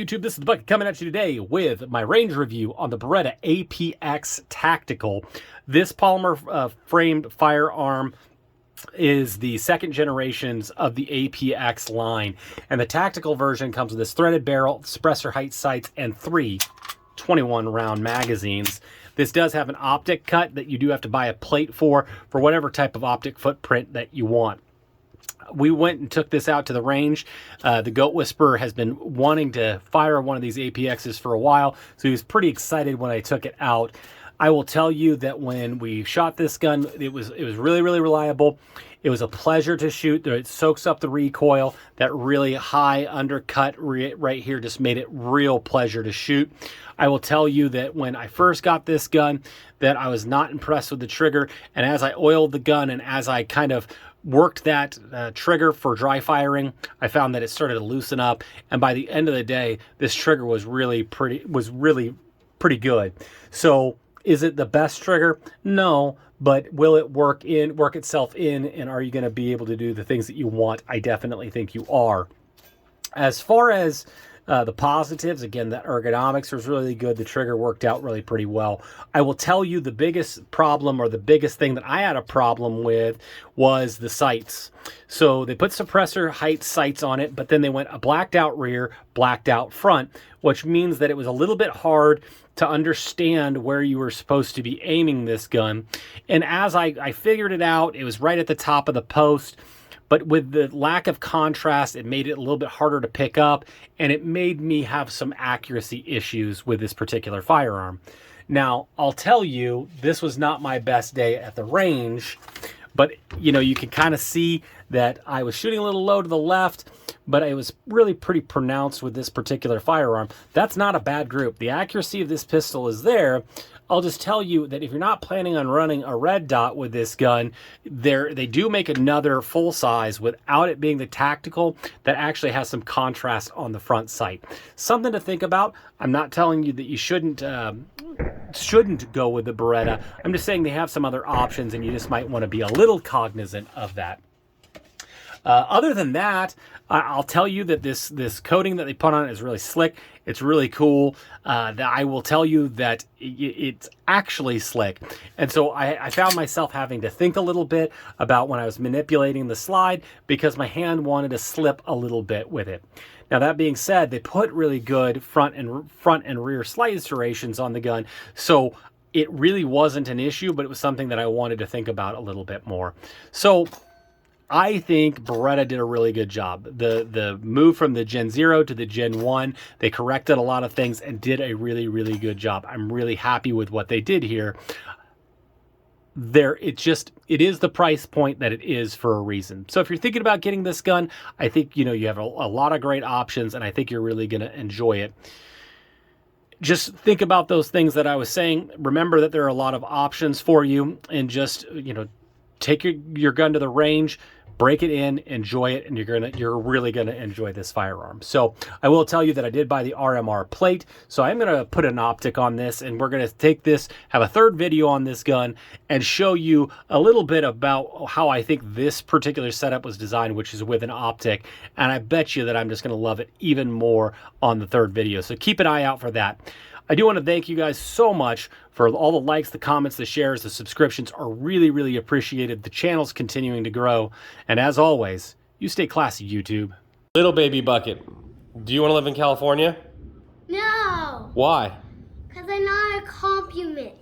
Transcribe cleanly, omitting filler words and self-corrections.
YouTube, this is the Bucket coming at you today with my range review on the Beretta APX Tactical. This polymer framed firearm is the second generations of the APX line, and the tactical version comes with this threaded barrel, suppressor height sights, and three 21 round magazines. This does have an optic cut that you do have to buy a plate for whatever type of optic footprint that you want. We went and took this out to the range. The Goat Whisperer has been wanting to fire one of these APXs for a while, so he was pretty excited when I took it out. I will tell you that when we shot this gun, it was really reliable. It was a pleasure to shoot. It soaks up the recoil. That really high undercut right here just made it real pleasure to shoot. I will tell you that when I first got this gun, that I was not impressed with the trigger, and as I oiled the gun and as I kind of worked that trigger for dry firing, I found that it started to loosen up, and by the end of the day, this trigger was really pretty good. So is it the best trigger? No, but will it work itself in, and are you going to be able to do the things that you want? I definitely think you are. As far as the positives, again, the ergonomics was really good. The trigger worked out really pretty well. I will tell you the biggest problem, or the biggest thing that I had a problem with, was the sights. So they put suppressor height sights on it, but then they went a blacked out rear, blacked out front, which means that it was a little bit hard to understand where you were supposed to be aiming this gun. And as I figured it out, it was right at the top of the post. But with the lack of contrast, it made it a little bit harder to pick up, and it made me have some accuracy issues with this particular firearm. Now, I'll tell you, this was not my best day at the range, but you know, you can kind of see that I was shooting a little low to the left, but it was really pretty pronounced with this particular firearm. That's not a bad group. The accuracy of this pistol is there. I'll just tell you that if you're not planning on running a red dot with this gun, they do make another full size without it being the tactical that actually has some contrast on the front sight. Something to think about. I'm not telling you that you shouldn't go with the Beretta. I'm just saying they have some other options, and you just might want to be a little cognizant of that. Other than that, I'll tell you that this coating that they put on it is really slick. It's really cool. I will tell you that it's actually slick. And so I found myself having to think a little bit about when I was manipulating the slide, because my hand wanted to slip a little bit with it. Now, that being said, they put really good front and rear slide serrations on the gun, so it really wasn't an issue, but it was something that I wanted to think about a little bit more. So I think Beretta did a really good job. The move from the Gen 0 to the Gen 1, they corrected a lot of things and did a really good job. I'm really happy with what they did here. It is the price point that it is for a reason. So if you're thinking about getting this gun, I think you have a lot of great options, and I think you're really going to enjoy it. Just think about those things that I was saying. Remember that there are a lot of options for you, and just take your gun to the range, break it in, enjoy it, and you're really gonna enjoy this firearm. So I will tell you that I did buy the RMR plate, so I'm gonna put an optic on this, and we're gonna take this, have a third video on this gun, and show you a little bit about how I think this particular setup was designed, which is with an optic, and I bet you that I'm just gonna love it even more on the third video. So keep an eye out for that. I do want to thank you guys so much for all the likes, the comments, the shares, the subscriptions are really appreciated. The channel's continuing to grow. And as always, you stay classy, YouTube. Little baby Bucket, do you want to live in California? No. Why? Because I'm not a compliment.